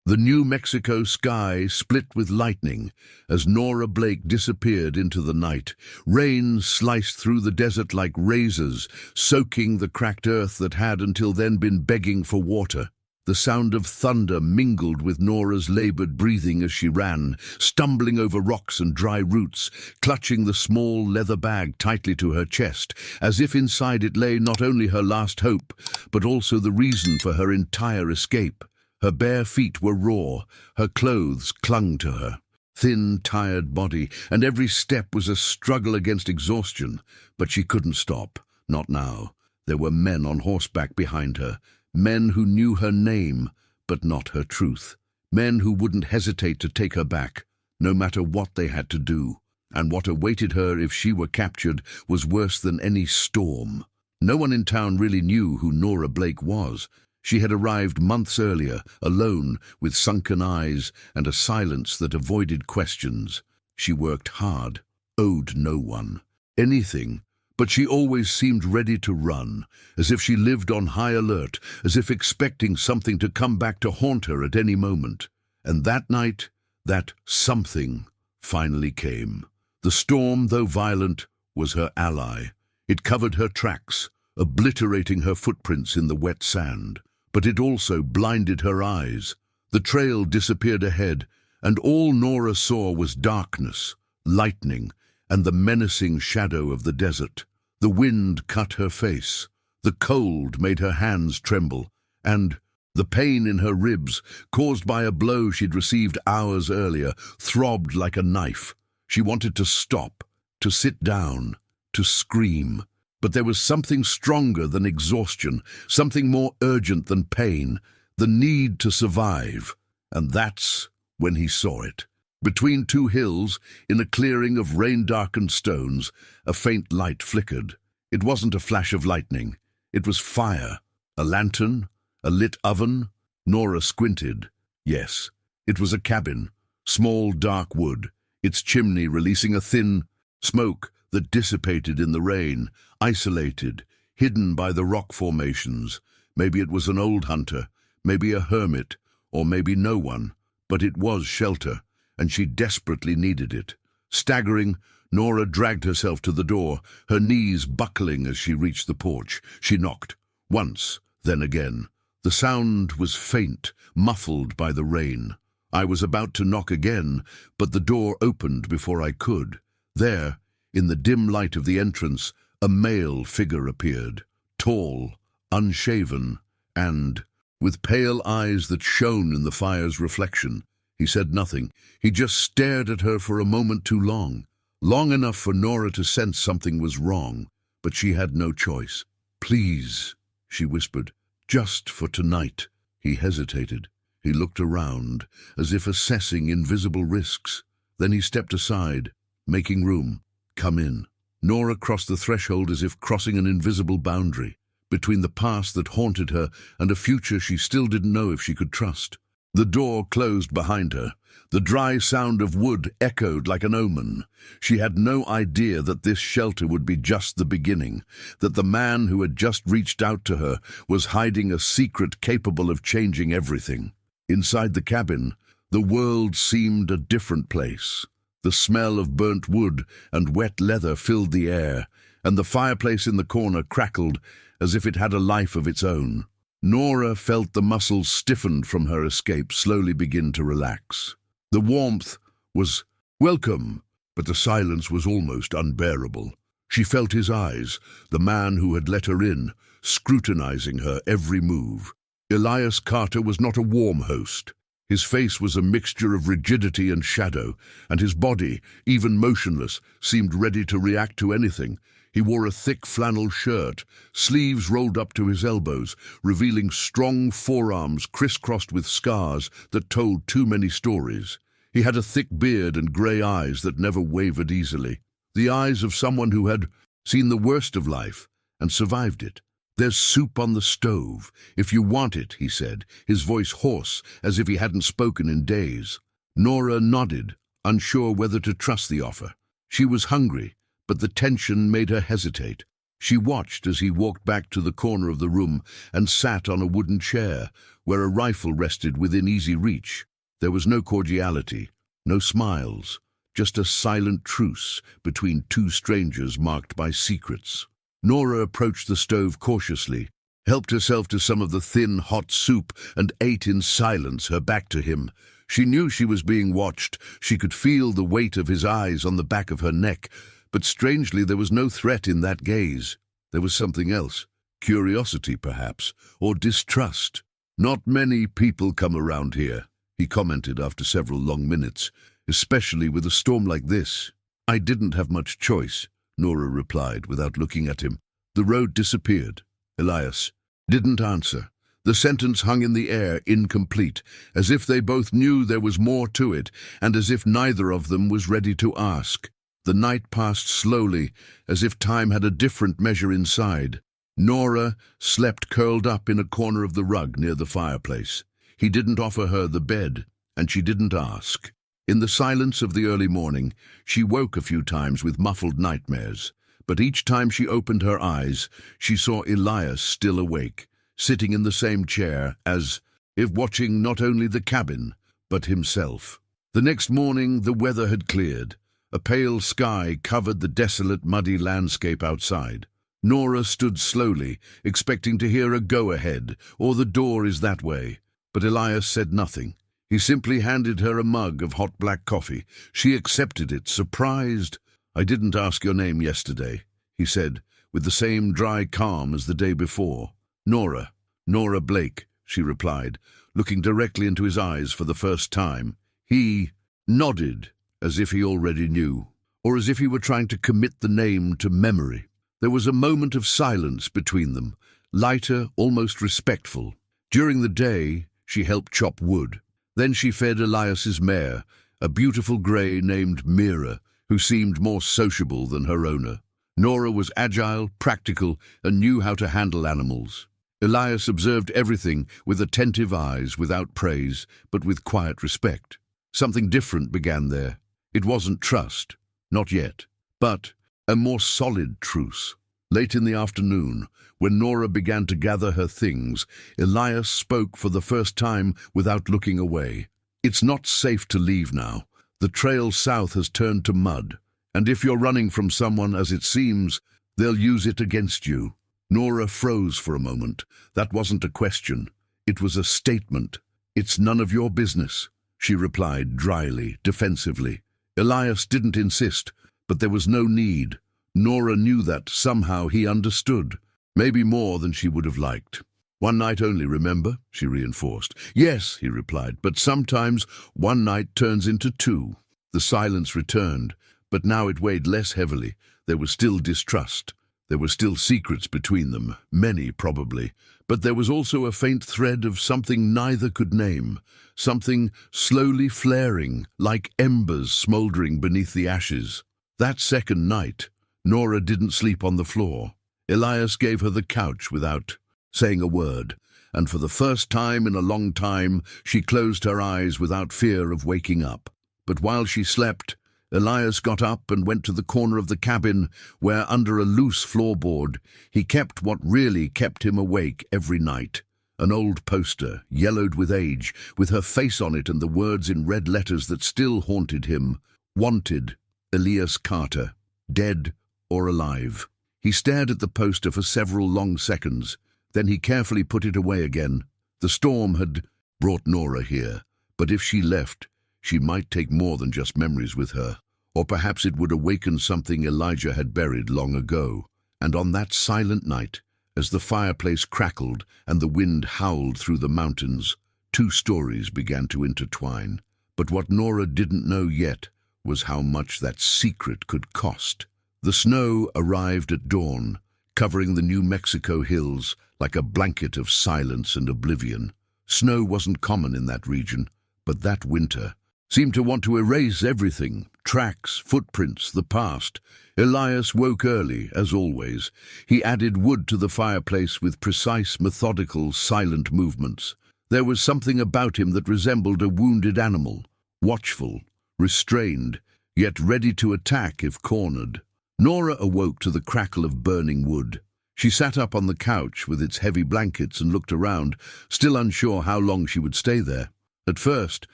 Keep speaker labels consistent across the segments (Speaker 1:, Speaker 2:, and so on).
Speaker 1: The New Mexico sky split with lightning as Nora Blake disappeared into the night. Rain sliced through the desert like razors, soaking the cracked earth that had until then been begging for water. The sound of thunder mingled with Nora's labored breathing as she ran, stumbling over rocks and dry roots, clutching the small leather bag tightly to her chest, as if inside it lay not only her last hope, but also the reason for her entire escape. Her bare feet were raw, her clothes clung to her. Thin, tired body, and every step was a struggle against exhaustion. But she couldn't stop, not now. There were men on horseback behind her, men who knew her name, but not her truth. Men who wouldn't hesitate to take her back, no matter what they had to do. And what awaited her if she were captured was worse than any storm. No one in town really knew who Nora Blake was. She had arrived months earlier, alone, with sunken eyes and a silence that avoided questions. She worked hard, owed no one anything, but she always seemed ready to run, as if she lived on high alert, as if expecting something to come back to haunt her at any moment. And that night, that something finally came. The storm, though violent, was her ally. It covered her tracks, obliterating her footprints in the wet sand. But it also blinded her eyes. The trail disappeared ahead, and all Nora saw was darkness, lightning, and the menacing shadow of the desert. The wind cut her face, the cold made her hands tremble, and the pain in her ribs, caused by a blow she'd received hours earlier, throbbed like a knife. She wanted to stop, to sit down, to scream. But there was something stronger than exhaustion, something more urgent than pain, the need to survive. And that's when he saw it. Between two hills, in a clearing of rain-darkened stones, a faint light flickered. It wasn't a flash of lightning. It was fire. A lantern? A lit oven? Nora squinted. Yes, it was a cabin. Small, dark wood, its chimney releasing a thin smoke that dissipated in the rain, isolated, hidden by the rock formations. Maybe it was an old hunter, maybe a hermit, or maybe no one, but it was shelter, and she desperately needed it. Staggering, Nora dragged herself to the door, her knees buckling as she reached the porch. She knocked, once, then again. The sound was faint, muffled by the rain. I was about to knock again, but the door opened before I could. There, in the dim light of the entrance, a male figure appeared, tall, unshaven, and, with pale eyes that shone in the fire's reflection. He said nothing. He just stared at her for a moment too long, long enough for Nora to sense something was wrong, but she had no choice. "Please," she whispered, "just for tonight." He hesitated. He looked around, as if assessing invisible risks. Then he stepped aside, making room. "Come in." Nora crossed the threshold as if crossing an invisible boundary, between the past that haunted her and a future she still didn't know if she could trust. The door closed behind her. The dry sound of wood echoed like an omen. She had no idea that this shelter would be just the beginning, that the man who had just reached out to her was hiding a secret capable of changing everything. Inside the cabin, the world seemed a different place. The smell of burnt wood and wet leather filled the air, and the fireplace in the corner crackled as if it had a life of its own. Nora felt the muscles stiffened from her escape slowly begin to relax. The warmth was welcome, but the silence was almost unbearable. She felt his eyes, the man who had let her in, scrutinizing her every move. Elias Carter was not a warm host. His face was a mixture of rigidity and shadow, and his body, even motionless, seemed ready to react to anything. He wore a thick flannel shirt, sleeves rolled up to his elbows, revealing strong forearms crisscrossed with scars that told too many stories. He had a thick beard and grey eyes that never wavered easily. The eyes of someone who had seen the worst of life and survived it. "There's soup on the stove, if you want it," he said, his voice hoarse, as if he hadn't spoken in days. Nora nodded, unsure whether to trust the offer. She was hungry, but the tension made her hesitate. She watched as he walked back to the corner of the room and sat on a wooden chair, where a rifle rested within easy reach. There was no cordiality, no smiles, just a silent truce between two strangers marked by secrets. Nora approached the stove cautiously, helped herself to some of the thin, hot soup, and ate in silence, her back to him. She knew she was being watched. She could feel the weight of his eyes on the back of her neck, but strangely there was no threat in that gaze. There was something else. Curiosity, perhaps, or distrust. "Not many people come around here," he commented after several long minutes, "especially with a storm like this." "I didn't have much choice," Nora replied without looking at him. The road disappeared. Elias didn't answer. The sentence hung in the air, incomplete, as if they both knew there was more to it, and as if neither of them was ready to ask. The night passed slowly, as if time had a different measure inside. Nora slept curled up in a corner of the rug near the fireplace. He didn't offer her the bed, and she didn't ask. In the silence of the early morning, she woke a few times with muffled nightmares, but each time she opened her eyes, she saw Elias still awake, sitting in the same chair, as if watching not only the cabin, but himself. The next morning the weather had cleared. A pale sky covered the desolate, muddy landscape outside. Nora stood slowly, expecting to hear a go-ahead, or "the door is that way." But Elias said nothing. He simply handed her a mug of hot black coffee. She accepted it, surprised. "I didn't ask your name yesterday," he said, with the same dry calm as the day before. Nora Blake," she replied, looking directly into his eyes for the first time. He nodded, as if he already knew, or as if he were trying to commit the name to memory. There was a moment of silence between them, lighter, almost respectful. During the day, she helped chop wood. Then she fed Elias's mare, a beautiful grey named Mira, who seemed more sociable than her owner. Nora was agile, practical, and knew how to handle animals. Elias observed everything with attentive eyes, without praise, but with quiet respect. Something different began there. It wasn't trust, not yet, but a more solid truce. Late in the afternoon, when Nora began to gather her things, Elias spoke for the first time without looking away. "It's not safe to leave now. The trail south has turned to mud, and if you're running from someone, as it seems, they'll use it against you." Nora froze for a moment. That wasn't a question. It was a statement. "It's none of your business," she replied dryly, defensively. Elias didn't insist, but there was no need. Nora knew that somehow he understood, maybe more than she would have liked. "One night only, remember?" she reinforced. "Yes," he replied, "but sometimes one night turns into two." The silence returned, but now it weighed less heavily. There was still distrust. There were still secrets between them, many probably, but there was also a faint thread of something neither could name, something slowly flaring, like embers smouldering beneath the ashes. That second night, Nora didn't sleep on the floor. Elias gave her the couch without saying a word, and for the first time in a long time, she closed her eyes without fear of waking up. But while she slept, Elias got up and went to the corner of the cabin where, under a loose floorboard, he kept what really kept him awake every night. An old poster, yellowed with age, with her face on it and the words in red letters that still haunted him. "Wanted, Elias Carter, dead or alive." He stared at the poster for several long seconds. Then he carefully put it away again. The storm had brought Nora here, but if she left, she might take more than just memories with her, or perhaps it would awaken something Elijah had buried long ago. And on that silent night, as the fireplace crackled and the wind howled through the mountains, two stories began to intertwine. But what Nora didn't know yet was how much that secret could cost. The snow arrived at dawn, covering the New Mexico hills like a blanket of silence and oblivion. Snow wasn't common in that region, but that winter seemed to want to erase everything, tracks, footprints, the past. Elias woke early, as always. He added wood to the fireplace with precise, methodical, silent movements. There was something about him that resembled a wounded animal, watchful, restrained, yet ready to attack if cornered. Nora awoke to the crackle of burning wood. She sat up on the couch with its heavy blankets and looked around, still unsure how long she would stay there. At first,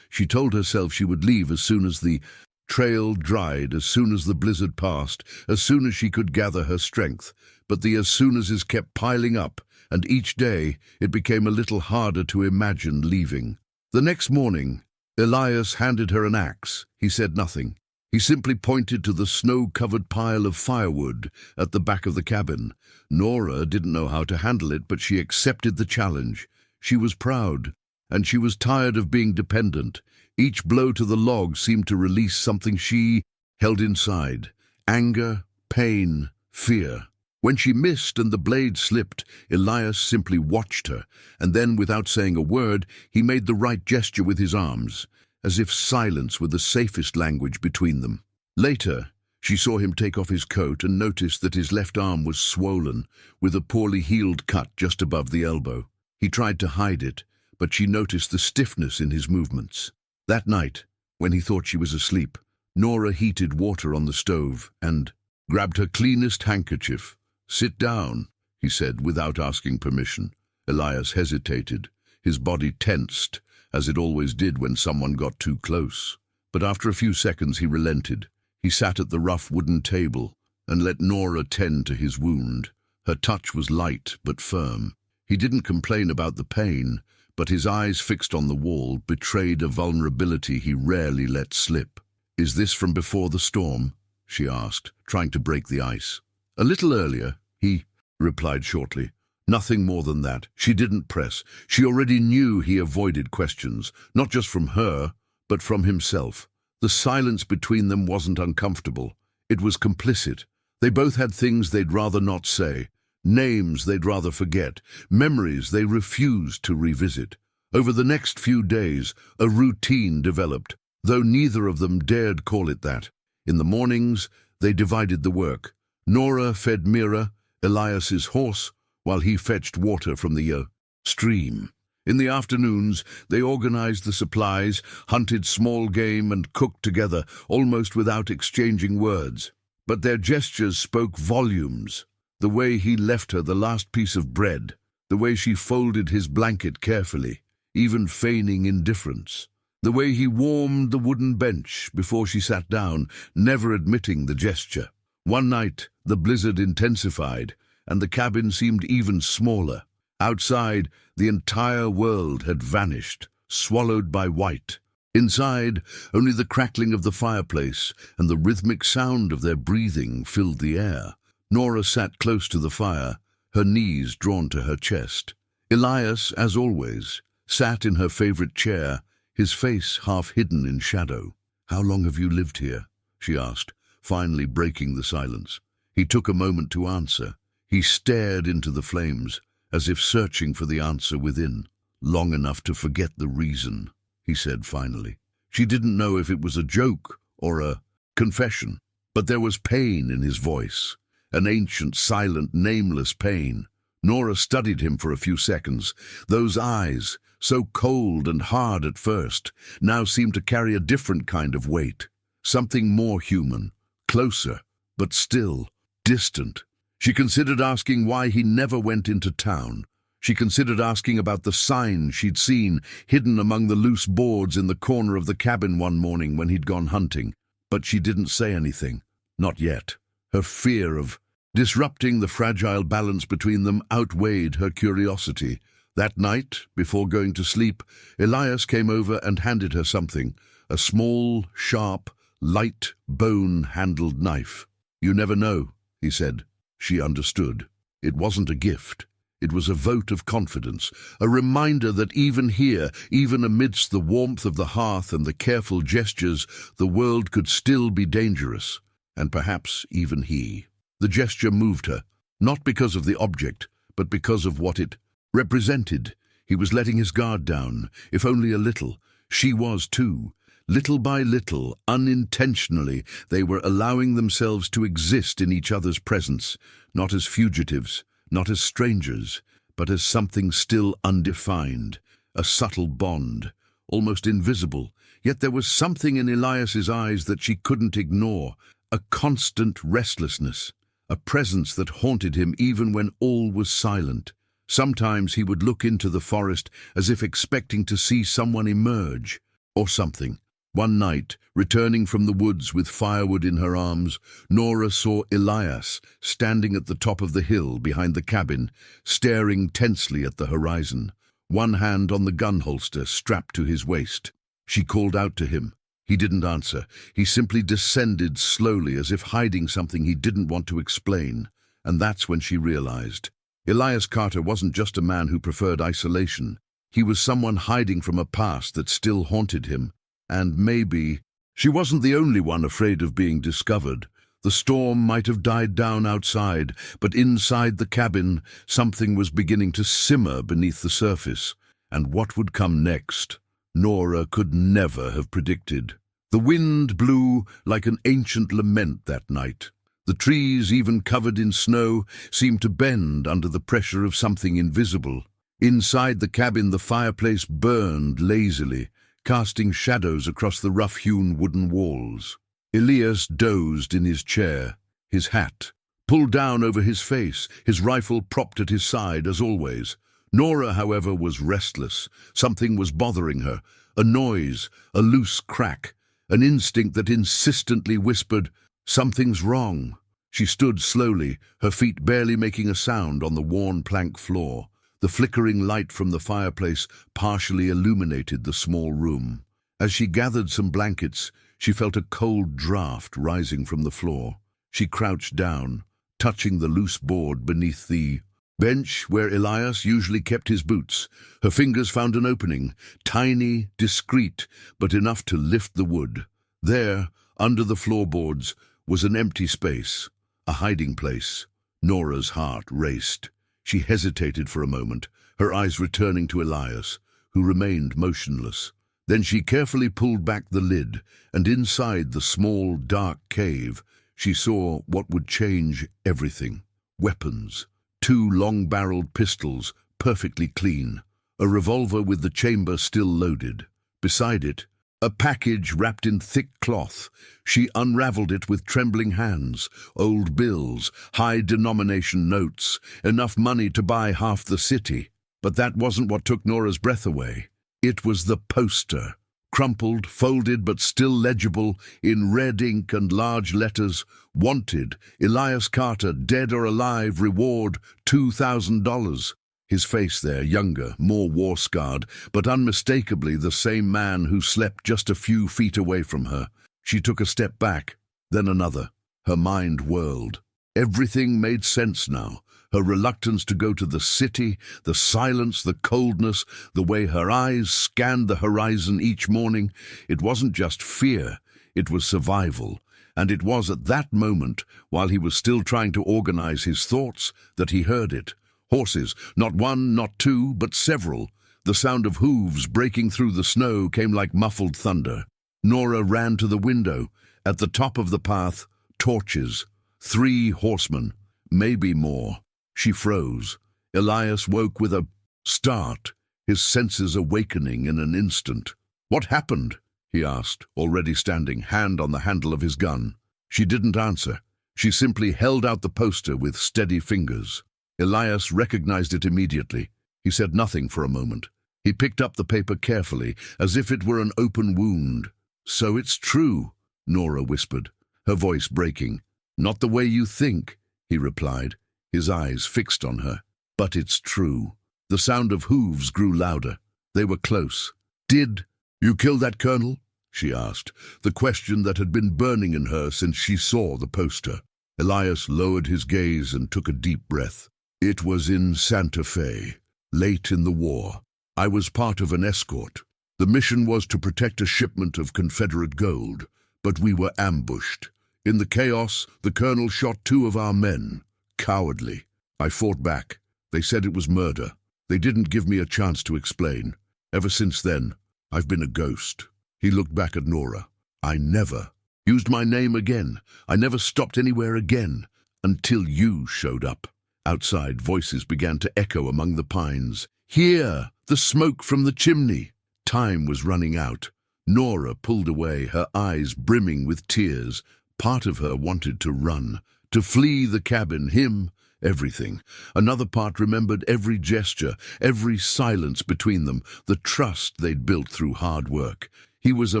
Speaker 1: she told herself she would leave as soon as the trail dried, as soon as the blizzard passed, as soon as she could gather her strength. But the as soon as kept piling up, and each day it became a little harder to imagine leaving. The next morning, Elias handed her an axe. He said nothing. He simply pointed to the snow-covered pile of firewood at the back of the cabin. Nora didn't know how to handle it, but she accepted the challenge. She was proud, and she was tired of being dependent. Each blow to the log seemed to release something she held inside: anger, pain, fear. When she missed and the blade slipped, Elias simply watched her, and then, without saying a word, he made the right gesture with his arms, as if silence were the safest language between them. Later, she saw him take off his coat and noticed that his left arm was swollen, with a poorly healed cut just above the elbow. He tried to hide it, but she noticed the stiffness in his movements. That night, when he thought she was asleep, Nora heated water on the stove and grabbed her cleanest handkerchief. "Sit down," he said, without asking permission. Elias hesitated. His body tensed, as it always did when someone got too close. But after a few seconds he relented. He sat at the rough wooden table and let Nora tend to his wound. Her touch was light but firm. He didn't complain about the pain, but his eyes fixed on the wall betrayed a vulnerability he rarely let slip. "Is this from before the storm?" she asked, trying to break the ice. "A little earlier," he replied shortly. Nothing more than that. She didn't press. She already knew he avoided questions, not just from her, but from himself. The silence between them wasn't uncomfortable. It was complicit. They both had things they'd rather not say, names they'd rather forget, memories they refused to revisit. Over the next few days, a routine developed, though neither of them dared call it that. In the mornings, they divided the work. Nora fed Mira, Elias's horse, while he fetched water from the stream. In the afternoons, they organized the supplies, hunted small game, and cooked together, almost without exchanging words. But their gestures spoke volumes. The way he left her the last piece of bread, the way she folded his blanket carefully, even feigning indifference. The way he warmed the wooden bench before she sat down, never admitting the gesture. One night, the blizzard intensified, and the cabin seemed even smaller. Outside, the entire world had vanished, swallowed by white. Inside, only the crackling of the fireplace and the rhythmic sound of their breathing filled the air. Nora sat close to the fire, her knees drawn to her chest. Elias, as always, sat in her favorite chair, his face half hidden in shadow. "How long have you lived here?" she asked, finally breaking the silence. He took a moment to answer. He stared into the flames, as if searching for the answer within. "Long enough to forget the reason," he said finally. She didn't know if it was a joke or a confession, but there was pain in his voice, an ancient, silent, nameless pain. Nora studied him for a few seconds. Those eyes, so cold and hard at first, now seemed to carry a different kind of weight, something more human, closer, but still distant. She considered asking why he never went into town. She considered asking about the signs she'd seen hidden among the loose boards in the corner of the cabin one morning when he'd gone hunting. But she didn't say anything. Not yet. Her fear of disrupting the fragile balance between them outweighed her curiosity. That night, before going to sleep, Elias came over and handed her something, a small, sharp, light, bone-handled knife. "You never know," he said. She understood. It wasn't a gift. It was a vote of confidence, a reminder that even here, even amidst the warmth of the hearth and the careful gestures, the world could still be dangerous, and perhaps even he. The gesture moved her, not because of the object, but because of what it represented. He was letting his guard down, if only a little. She was too. Little by little, unintentionally, they were allowing themselves to exist in each other's presence, not as fugitives, not as strangers, but as something still undefined, a subtle bond, almost invisible. Yet there was something in Elias's eyes that she couldn't ignore, a constant restlessness, a presence that haunted him even when all was silent. Sometimes he would look into the forest as if expecting to see someone emerge, or something. One night, returning from the woods with firewood in her arms, Nora saw Elias standing at the top of the hill behind the cabin, staring tensely at the horizon, one hand on the gun holster strapped to his waist. She called out to him. He didn't answer. He simply descended slowly as if hiding something he didn't want to explain. And that's when she realized. Elias Carter wasn't just a man who preferred isolation. He was someone hiding from a past that still haunted him. And maybe she wasn't the only one afraid of being discovered. The storm might have died down outside, but inside the cabin, something was beginning to simmer beneath the surface. And what would come next, Nora could never have predicted. The wind blew like an ancient lament that night. The trees, even covered in snow, seemed to bend under the pressure of something invisible. Inside the cabin, the fireplace burned lazily, casting shadows across the rough-hewn wooden walls. Elias dozed in his chair, his hat pulled down over his face, his rifle propped at his side as always. Nora, however, was restless. Something was bothering her, a noise, a loose crack, an instinct that insistently whispered, "Something's wrong." She stood slowly, her feet barely making a sound on the worn plank floor. The flickering light from the fireplace partially illuminated the small room. As she gathered some blankets, she felt a cold draft rising from the floor. She crouched down, touching the loose board beneath the bench where Elias usually kept his boots. Her fingers found an opening, tiny, discreet, but enough to lift the wood. There, under the floorboards, was an empty space, a hiding place. Nora's heart raced. She hesitated for a moment, her eyes returning to Elias, who remained motionless. Then she carefully pulled back the lid, and inside the small, dark cave, she saw what would change everything. Weapons. 2 long-barreled pistols, perfectly clean. A revolver with the chamber still loaded. Beside it, a package wrapped in thick cloth. She unraveled it with trembling hands. Old bills, high-denomination notes, enough money to buy half the city. But that wasn't what took Nora's breath away. It was the poster. Crumpled, folded, but still legible, in red ink and large letters. Wanted, Elias Carter, dead or alive, reward $2,000. His face there, younger, more war-scarred, but unmistakably the same man who slept just a few feet away from her. She took a step back, then another. Her mind whirled. Everything made sense now. Her reluctance to go to the city, the silence, the coldness, the way her eyes scanned the horizon each morning. It wasn't just fear, it was survival. And it was at that moment, while he was still trying to organize his thoughts, that he heard it. Horses, not one, not two, but several. The sound of hooves breaking through the snow came like muffled thunder. Nora ran to the window. At the top of the path, torches. 3 horsemen, maybe more. She froze. Elias woke with a start, his senses awakening in an instant. "What happened?" he asked, already standing, hand on the handle of his gun. She didn't answer. She simply held out the poster with steady fingers. Elias recognized it immediately. He said nothing for a moment. He picked up the paper carefully, as if it were an open wound. "So it's true," Nora whispered, her voice breaking. "Not the way you think," he replied, his eyes fixed on her. "But it's true." The sound of hooves grew louder. They were close. "Did you kill that colonel?" she asked, the question that had been burning in her since she saw the poster. Elias lowered his gaze and took a deep breath. "It was in Santa Fe, late in the war. I was part of an escort. The mission was to protect a shipment of Confederate gold, but we were ambushed. In the chaos, the colonel shot 2 of our men. Cowardly. I fought back. They said it was murder. They didn't give me a chance to explain. Ever since then, I've been a ghost." He looked back at Nora. "I never used my name again. I never stopped anywhere again, until you showed up." Outside, voices began to echo among the pines. "Here! The smoke from the chimney!" Time was running out. Nora pulled away, her eyes brimming with tears. Part of her wanted to run, to flee the cabin, him, everything. Another part remembered every gesture, every silence between them, the trust they'd built through hard work. He was a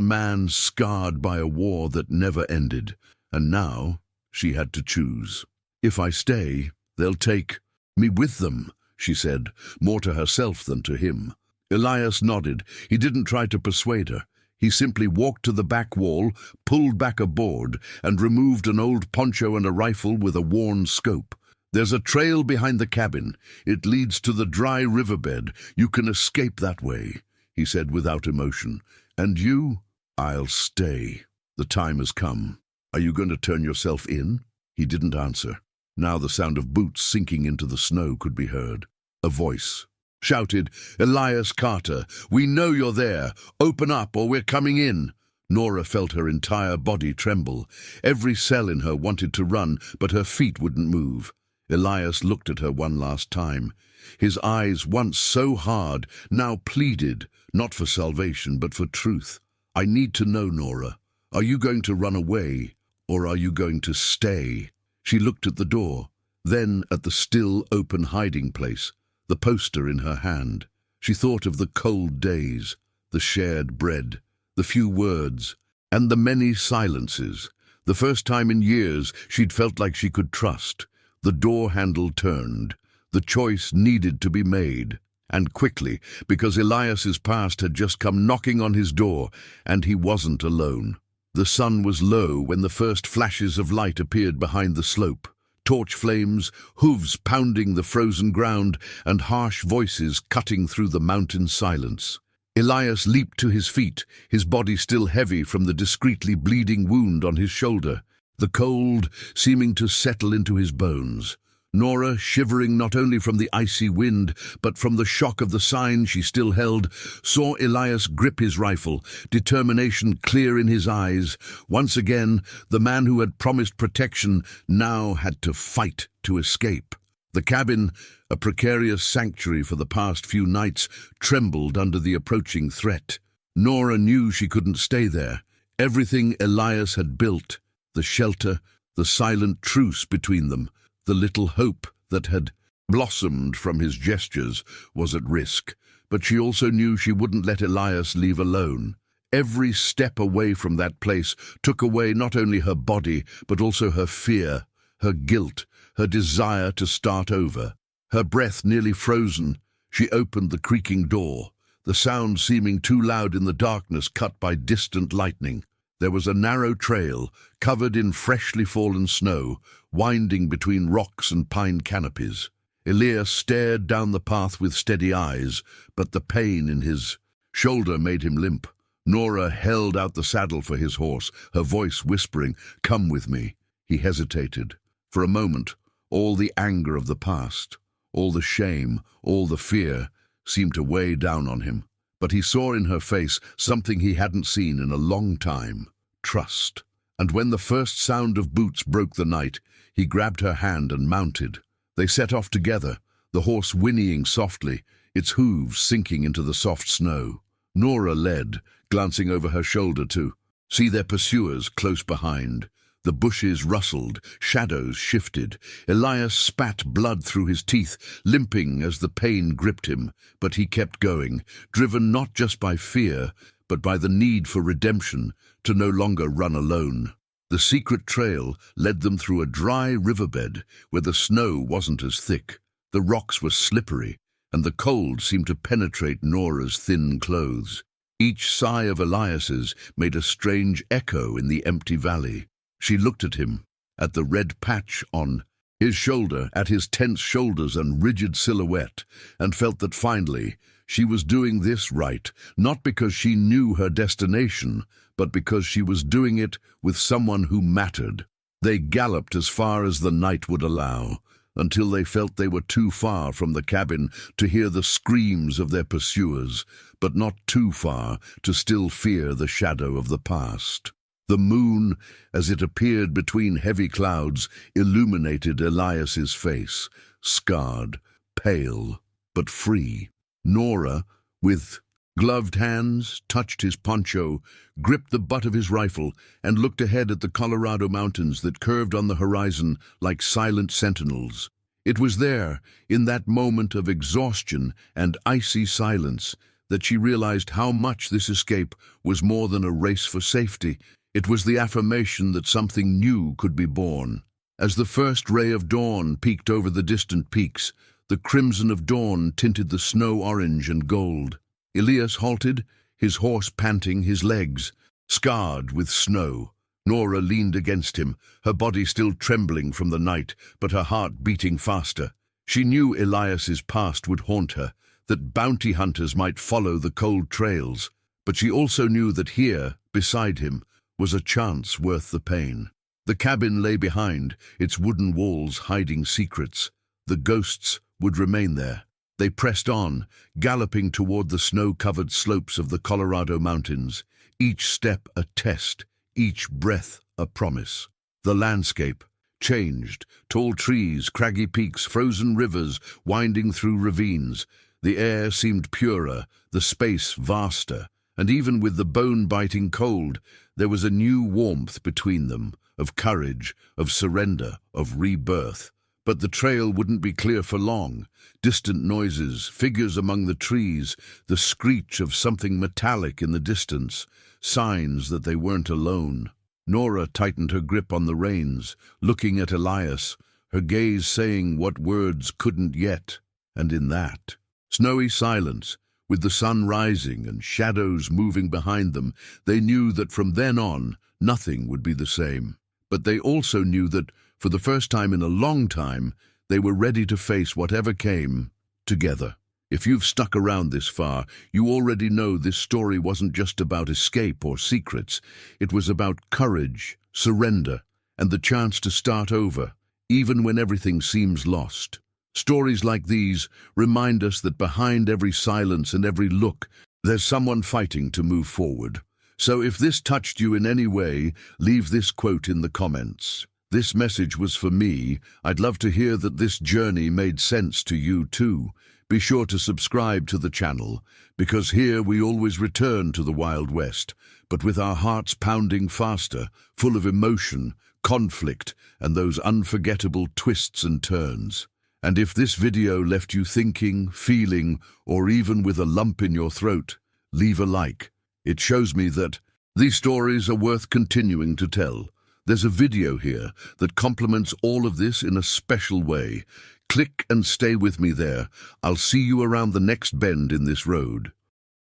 Speaker 1: man scarred by a war that never ended, and now she had to choose. If I stay, they'll take me with them, she said, more to herself than to him. Elias nodded. He didn't try to persuade her. He simply walked to the back wall, pulled back a board, and removed an old poncho and a rifle with a worn scope. There's a trail behind the cabin. It leads to the dry riverbed. You can escape that way, he said without emotion. And you? I'll stay. The time has come. Are you going to turn yourself in? He didn't answer. Now the sound of boots sinking into the snow could be heard. A voice shouted, "Elias Carter, we know you're there. Open up or we're coming in." Nora felt her entire body tremble. Every cell in her wanted to run, but her feet wouldn't move. Elias looked at her one last time. His eyes, once so hard, now pleaded, not for salvation, but for truth. "I need to know, Nora. Are you going to run away, or are you going to stay?" She looked at the door, then at the still open hiding place, the poster in her hand. She thought of the cold days, the shared bread, the few words, and the many silences. The first time in years she'd felt like she could trust. The door handle turned. The choice needed to be made, and quickly, because Elias's past had just come knocking on his door, and he wasn't alone. The sun was low when the first flashes of light appeared behind the slope. Torch flames, hooves pounding the frozen ground, and harsh voices cutting through the mountain silence. Elias leaped to his feet, his body still heavy from the discreetly bleeding wound on his shoulder, the cold seeming to settle into his bones. Nora, shivering not only from the icy wind, but from the shock of the sign she still held, saw Elias grip his rifle, determination clear in his eyes. Once again, the man who had promised protection now had to fight to escape. The cabin, a precarious sanctuary for the past few nights, trembled under the approaching threat. Nora knew she couldn't stay there. Everything Elias had built, the shelter, the silent truce between them, the little hope that had blossomed from his gestures, was at risk. But she also knew she wouldn't let Elias leave alone. Every step away from that place took away not only her body, but also her fear, her guilt, her desire to start over. Her breath nearly frozen, she opened the creaking door, the sound seeming too loud in the darkness cut by distant lightning. There was a narrow trail, covered in freshly fallen snow, winding between rocks and pine canopies. Elias stared down the path with steady eyes, but the pain in his shoulder made him limp. Nora held out the saddle for his horse, her voice whispering, "Come with me." He hesitated. For a moment, all the anger of the past, all the shame, all the fear, seemed to weigh down on him. But he saw in her face something he hadn't seen in a long time: trust. And when the first sound of boots broke the night, he grabbed her hand and mounted. They set off together, the horse whinnying softly, its hooves sinking into the soft snow. Nora led, glancing over her shoulder to see their pursuers close behind. The bushes rustled, shadows shifted. Elias spat blood through his teeth, limping as the pain gripped him. But he kept going, driven not just by fear, but by the need for redemption, to no longer run alone. The secret trail led them through a dry riverbed where the snow wasn't as thick. The rocks were slippery, and the cold seemed to penetrate Nora's thin clothes. Each sigh of Elias's made a strange echo in the empty valley. She looked at him, at the red patch on his shoulder, at his tense shoulders and rigid silhouette, and felt that finally she was doing this right, not because she knew her destination, but because she was doing it with someone who mattered. They galloped as far as the night would allow, until they felt they were too far from the cabin to hear the screams of their pursuers, but not too far to still fear the shadow of the past. The moon, as it appeared between heavy clouds, illuminated Elias's face, scarred, pale, but free. Nora, with Gloved hands touched his poncho, gripped the butt of his rifle, and looked ahead at the Colorado mountains that curved on the horizon like silent sentinels. It was there, in that moment of exhaustion and icy silence, that she realized how much this escape was more than a race for safety. It was the affirmation that something new could be born. As the first ray of dawn peeked over the distant peaks, the crimson of dawn tinted the snow orange and gold. Elias halted, his horse panting, his legs scarred with snow. Nora leaned against him, her body still trembling from the night, but her heart beating faster. She knew Elias's past would haunt her, that bounty hunters might follow the cold trails, but she also knew that here, beside him, was a chance worth the pain. The cabin lay behind, its wooden walls hiding secrets. The ghosts would remain there. They pressed on, galloping toward the snow-covered slopes of the Colorado mountains, each step a test, each breath a promise. The landscape changed, tall trees, craggy peaks, frozen rivers winding through ravines. The air seemed purer, the space vaster, and even with the bone-biting cold, there was a new warmth between them, of courage, of surrender, of rebirth. But the trail wouldn't be clear for long. Distant noises, figures among the trees, the screech of something metallic in the distance, signs that they weren't alone. Nora tightened her grip on the reins, looking at Elias, her gaze saying what words couldn't yet. And in that snowy silence, with the sun rising and shadows moving behind them, they knew that from then on, nothing would be the same. But they also knew that, for the first time in a long time, they were ready to face whatever came, together. If you've stuck around this far, you already know this story wasn't just about escape or secrets. It was about courage, surrender, and the chance to start over, even when everything seems lost. Stories like these remind us that behind every silence and every look, there's someone fighting to move forward. So if this touched you in any way, leave this quote in the comments. This message was for me. I'd love to hear that this journey made sense to you too. Be sure to subscribe to the channel, because here we always return to the Wild West, but with our hearts pounding faster, full of emotion, conflict, and those unforgettable twists and turns. And if this video left you thinking, feeling, or even with a lump in your throat, leave a like. It shows me that these stories are worth continuing to tell. There's a video here that complements all of this in a special way. Click and stay with me there. I'll see you around the next bend in this road.